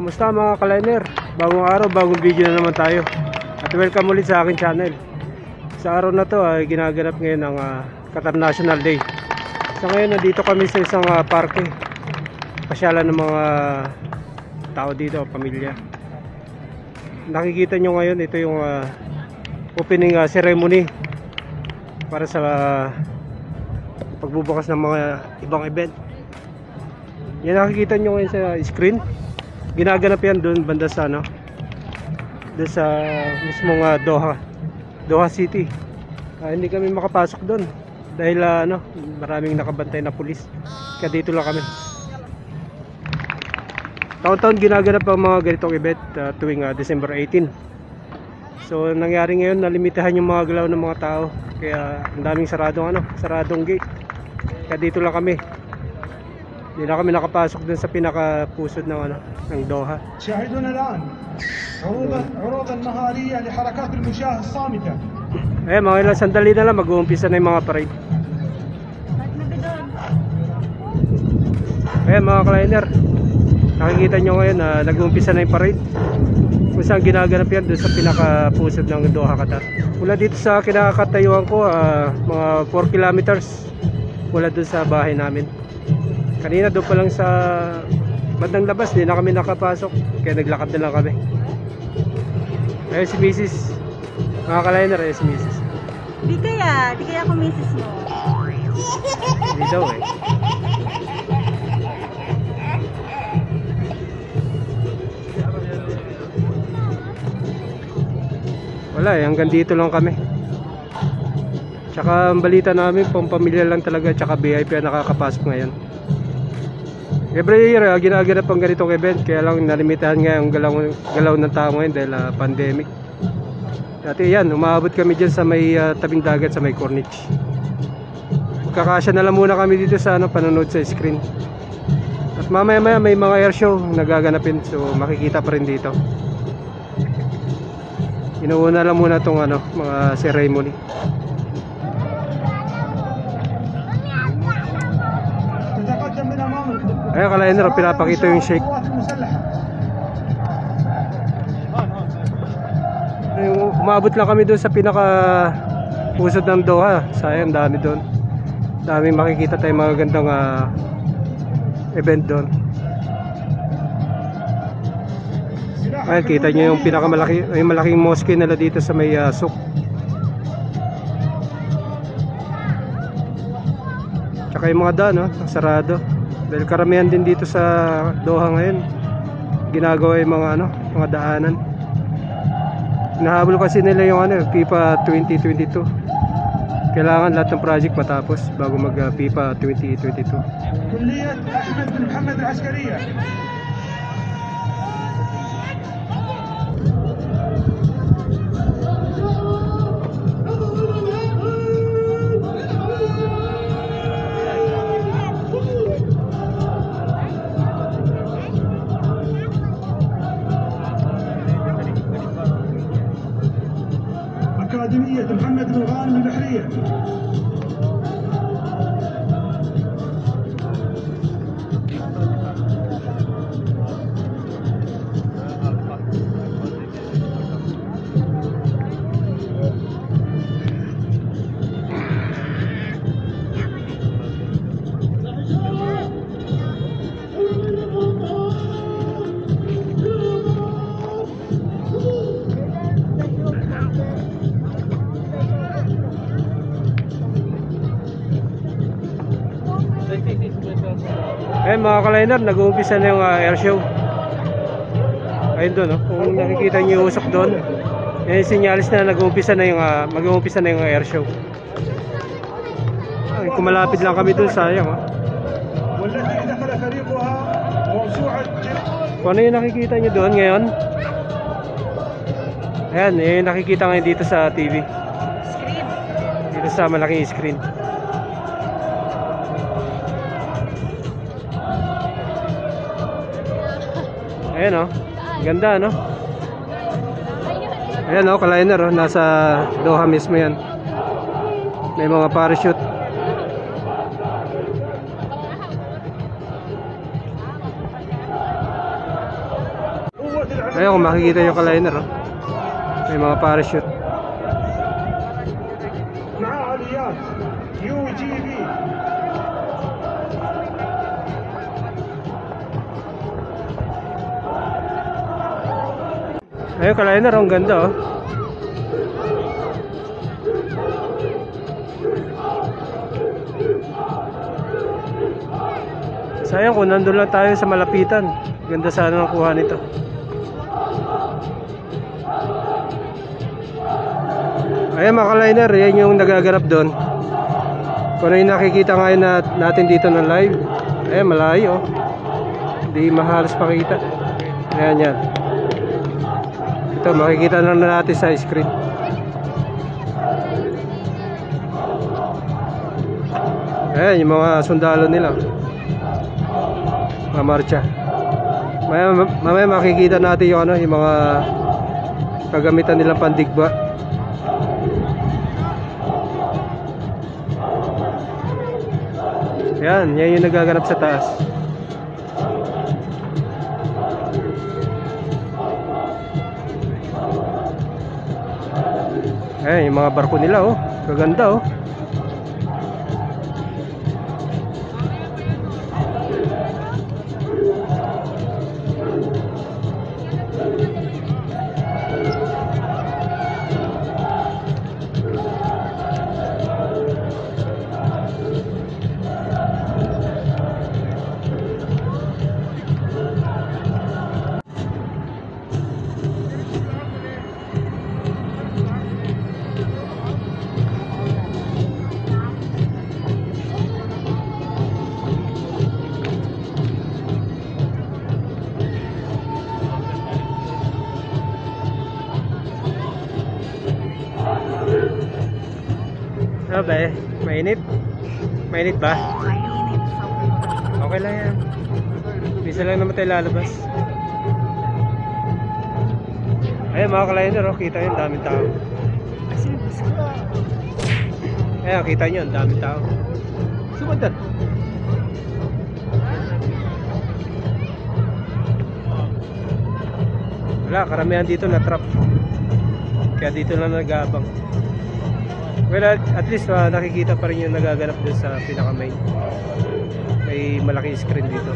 Kamusta mga kaliner? Bagong araw, bagong video na naman tayo. At welcome ulit sa aking channel. Sa araw na to ay ginaganap ngayon ang Qatar National Day. So ngayon nandito kami sa isang parke. Pasyalan ng mga tao dito, pamilya. Nakikita nyo ngayon, ito yung opening ceremony para sa pagbubukas ng mga ibang event. Yan nakikita nyo ngayon sa screen. Ginaganap yan doon banda sa doon sa mismong Doha City. Hindi kami makapasok doon dahil maraming nakabantay na pulis. Kaya dito lang kami. Taon-taon ginaganap ang mga ganitong event tuwing December 18. So nangyari ngayon, nalimitahan yung mga galaw ng mga tao. Kaya ang daming saradong gate. Kaya dito lang kami. Hindi na kami nakapasok dun sa pinakapusod ng Doha. شاهدونا الآن عروضا نهارية لحركات المشاة الصامتة. Mga ilang sandali na lang mag-uumpisa na yung mga parade. Mga kaliner, nakikita nyo ngayon na nag-uumpisa na yung parade. Kung saan ginaganap yan dun sa pinakapusod ng Doha, Qatar. Mula dito sa kinakatayuan ko, mga 4 kilometers mula dun sa bahay namin. Kanina doon pa lang sa bandang labas, di na kami nakapasok. Kaya naglakad na lang kami. Si Mrs. Mga kaliner, si Mrs. Di kaya ako Mrs. mo. Hindi daw Wala hanggang dito lang kami. Tsaka ang balita namin, pampamilya lang talaga, tsaka VIP ang nakakapasok ngayon. Every year ginaganap ang ganitong event, kaya lang nalimitahan nga yung galaw ng tao ngayon dahil pandemic. Dati yan, umaabot kami dyan sa may tabing dagat sa may Corniche. Kakasya na lang muna kami dito sa panonood sa screen. At mamaya may mga air show nagaganapin, so makikita pa rin dito. Inuuna lang muna itong mga ceremony. Kaliner, pinapakita yung shake. Umabot lang kami doon sa pinaka pusod ng Doha. Sayang, dami doon. Daming makikita tayong mga gandang event doon. Ayan, kita nyo yung yung malaking mosque nila dito sa may Souk. Tsaka yung mga daan, sarado. Dahil karamihan din dito sa Doha ngayon ginagawa yung mga daanan. Hinahabol kasi nila yung FIFA 2022. Kailangan lahat ng project matapos bago mag FIFA 2022. كلية أحمد بن محمد العسكرية. أكاديمية محمد بن غانم البحرية. Mga kaliner, nag-uumpisa na yung air show. Ayun doon, kung nakikita nyo yung usok doon, yan yung sinyalis na mag-uumpisa na yung air show. Kung malapit lang kami doon, sayang. Kung ano yung nakikita nyo doon ngayon, ayan, yung nakikita ngayon dito sa TV, dito sa malaking screen. Ayan ganda Ayan kaliner nasa Doha mismo yan. May mga parachute. Ayun, kung makikita yung kaliner, oh. May mga parachute. مع آليات UGV. Ayun, kaliner, oh. Ang ganda, oh. Sayang kung nandun lang tayo sa malapitan. Ganda sana ng kuha nito. Ayan mga kaliner, yan yung nagaganap doon. Kung ano yung nakikita ngayon natin dito ng live. Ayan, malayo. Hindi mahalos pakita. Ayan yan. Ito, makikita na natin sa screen. Ayan, yung mga sundalo nila. Mga marcha. Mamaya makikita natin yung, yung mga kagamitan nilang pandigba. Yan yung nagaganap sa taas. Ayan yung mga barko nila, oh. Kaganda, oh. Ano ba eh? Mainit? Mainit ba? Mainit. Okay lang yan. Bisa lang naman tayo lalabas. Ayun mga kaliner, oh, kita nyo, daming tao. Ayun, kita nyo, daming tao. Sumundan. Wala, karamihan dito na trap. Kaya dito lang nag-aabang. Well, at least nakikita pa rin yung nagaganap dun sa pinaka-main. May malaking screen dito.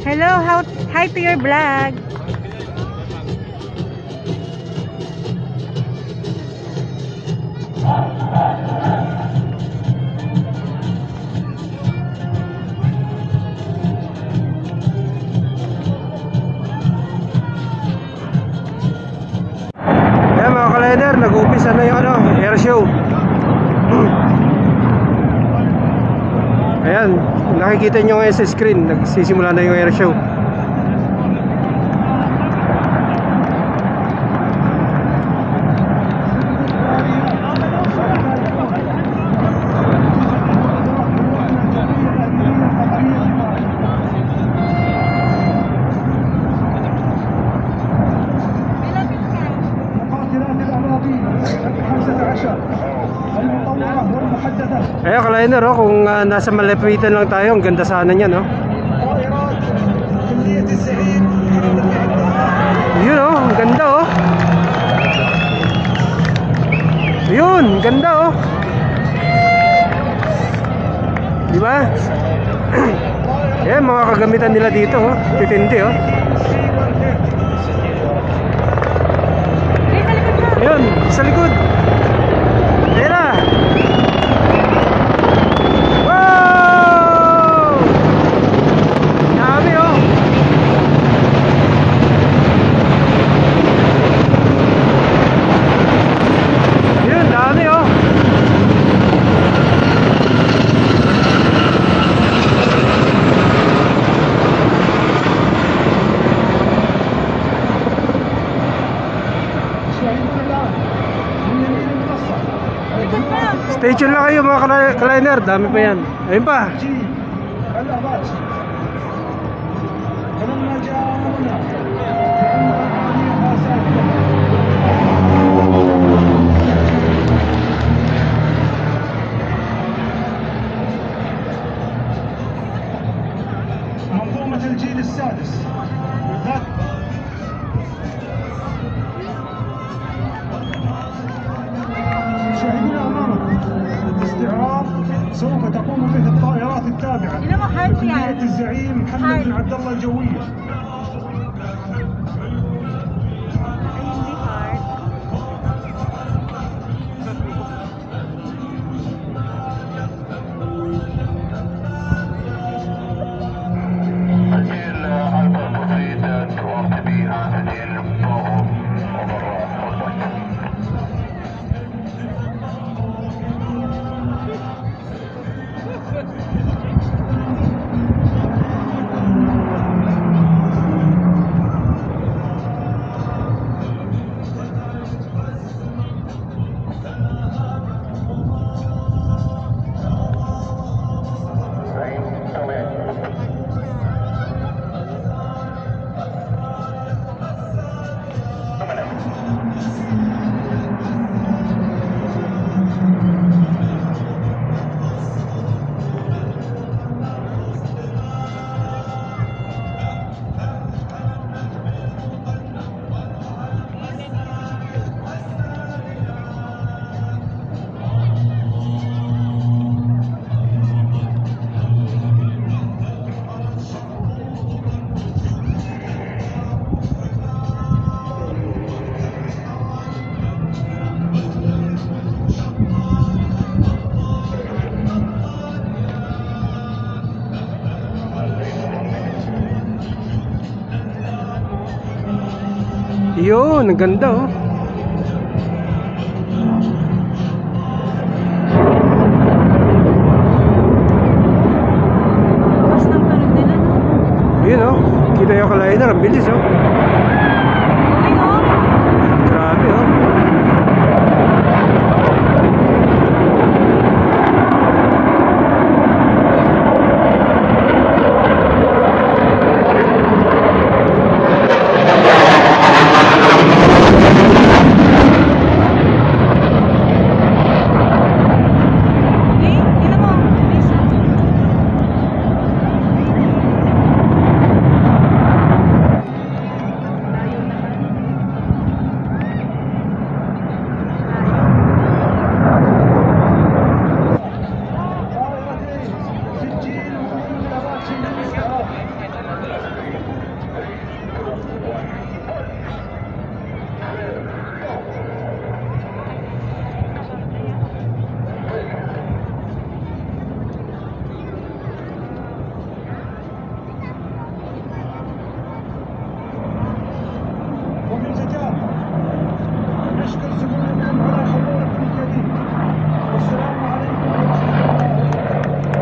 Hello, hi to your vlog. Ayan mga kaliner, nag-umpisa na yung air show. Ayan, nakikita nyo ngayon sa screen, nagsisimula na yung air show. Ayan kaliner, oh, kung nasa malapitan lang tayo, ang ganda sana niyan, no? Yun, oh, ang ganda, oh. Yun, ganda, oh. Diba? Ayan, mga kagamitan nila dito, oh. Titindi, oh. Yun, sa likod. Ayan na. Wow! Dami, oh. Yun, dami, oh. Stay tuned lang kayo mga kaliner, dami pa yan. Ayun pa. الأباج فلما جاء أمرنا بأن هذه الآسات ثلاث. مشاهدينا امامكم استعراض سوف تقوم به الطائرات التابعه Sino mo heart لهيئه yan? الزعيم محمد بن عبد الله الجويه. Ay, hindi heart. Hotel Alpha proceed towards the Hotel Bravo over Yun, ang ganda oh. Bukas ng tunog nila, no? Yun oh. Kita yung kaliner, ang bilis oh. Okay, no? Grabe oh. Okay, tingnan mo. Lisa. Layo naman. طائرتين سجين وطائرات شديد الاستعراض. ومن ختام نشكر سموكم على حضوركم الكريم والسلام عليكم ورحمه الله.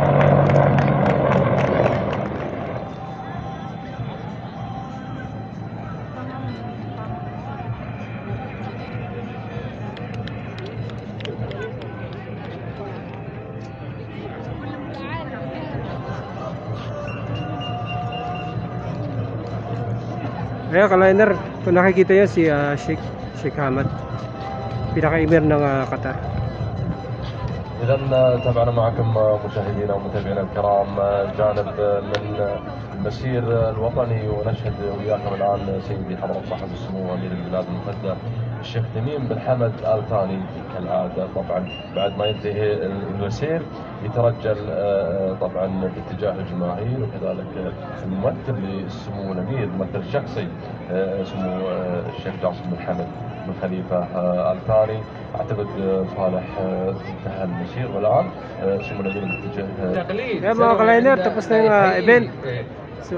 Ayan, kaliner. Kung nakikita yan si Sheikh Hamad. Pinaka-emir ng Qatar. إذا تابعنا معكم مشاهدينا ومتابعينا الكرام جانب من المسير الوطني، ونشهد وياكم الآن سيدي حضرة صاحب السمو أمير البلاد المفدى الشيخ تميم بن حمد آل ثاني كالعادة. طبعا بعد ما ينتهي المسير يترجل طبعا باتجاه الجماهير، وكذلك الممثل للسمو الأمير، الممثل الشخصي سمو الشيخ جاسم بن حمد بن خليفة آل ثاني. أعتقد صالح انتهى المسير، والآن سمو الأمير باتجاه Ayan mga kaliner, tapos na yung event. So,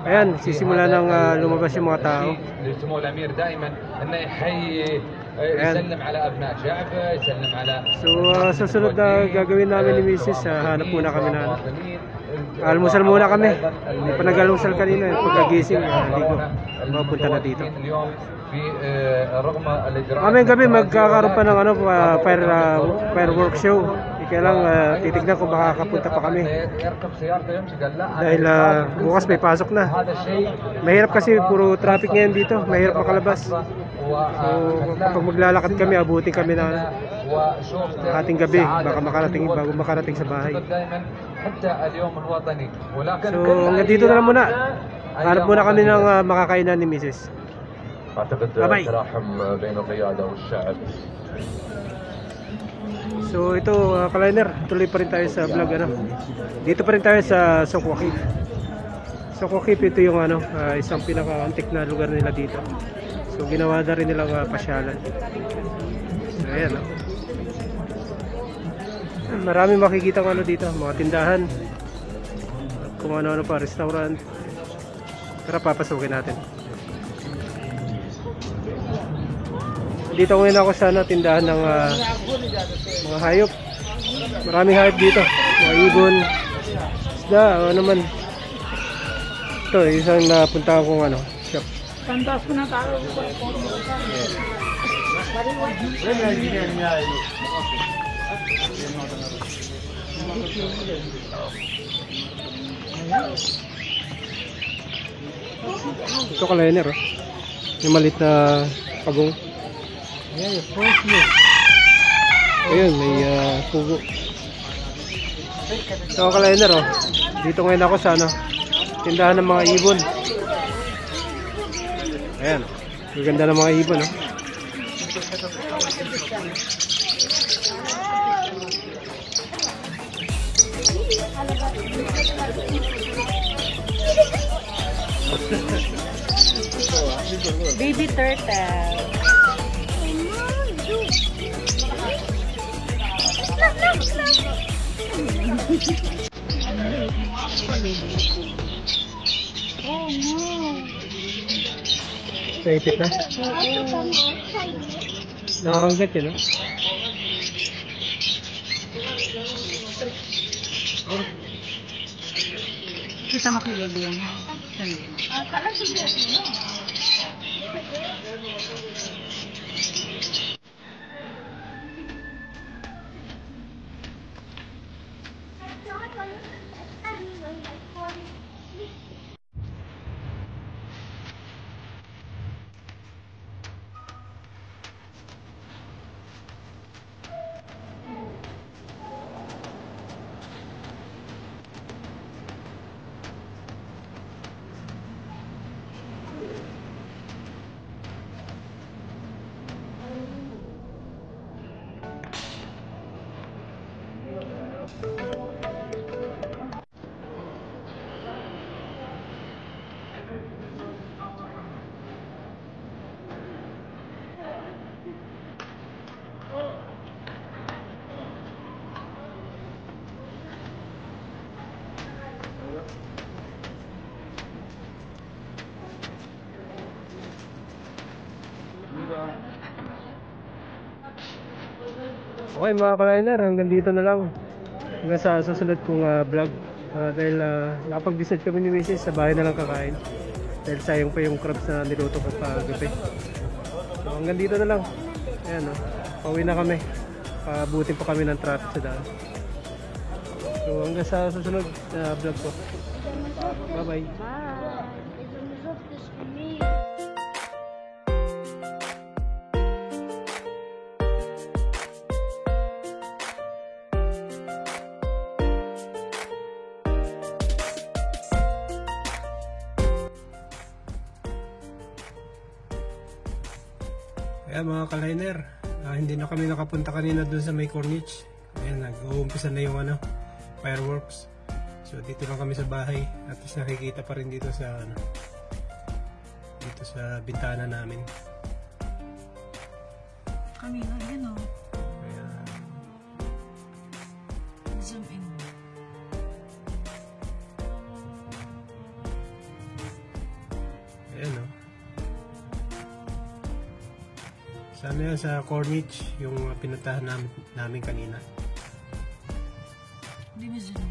ayan, sisimula ng lumabas yung mga tao. لسمو الامير دائما انه يحيي يسلم على ابناء شعبه، يسلم على So, susunod na gagawin namin ni Mrs. Hanap muna kami na almusal muna kami. Hindi pa nag-almusal kanina. Pagkagising, ligo. Mapunta na dito. اليوم في رغم الاجراءات Mamayang gabi magkakaroon pa ng firework show. Kaya lang titignan kung makakapunta pa kami. يركب سيارته يمشي قال لا Dahil bukas may pasok na. هذا الشيء Mahirap kasi puro traffic ngayon dito. Mahirap makalabas. So kapag maglalakad kami, abutin kami na ating gabi. Baka makarating bago makarating sa bahay. دائما حتى اليوم الوطني، ولكن So hanggang dito na lang muna. Hanap muna kami ng makakainan ni Mrs. اعتقد باي. تلاحم بين القياده والشعب. So ito, kaliner, tuloy pa rin tayo sa vlog ano. Dito pa rin tayo sa Sokwa Cave. Sokwa Cave, ito yung ano, isang pinaka-antik na lugar nila dito. So ginawa na rin nilang pasyalan. So ayan no. Marami makikita ano dito, mga tindahan. At kung ano-ano pa, restaurant. Tara, papasukin natin. Dito ngayon ako sa tindahan ng mga hayop. Maraming hayop dito. Mga ibon, isda, ano man. Ito, isang napunta kong shop. Ito kaliner, oh. Yung malit na pagong. Ayun, may pugo. Ito kaliner, oh. Dito ngayon ako sa tindahan ng mga ibon. Ayan, ang ganda ng mga ibon, oh. Baby turtle. Naipit na? Nakakagat yun, no? Kita makibabi yan. Okay mga kaliner, hanggang dito na lang. Hanggang sa susunod kong vlog. Dahil nakapag-decide kami ni Mrs. sa bahay na lang kakain. Dahil sayang pa yung crabs na niluto ko pagabi. So hanggang dito na lang. Ayan, pauwi na kami. Pabutin pa kami ng traffic sa daan. So hanggang sa susunod na vlog ko. Bye bye. Kaya mga kaliner, hindi na kami nakapunta kanina doon sa may Corniche. Ayan, nag-uumpisa na yung fireworks. So dito lang kami sa bahay. At least nakikita pa rin dito sa dito sa bintana namin. Kanina, yan o. Kaya, Zoom in. ayan o. Sana yan sa Corniche, yung pinuntahan namin kanina. Hindi mo zoom.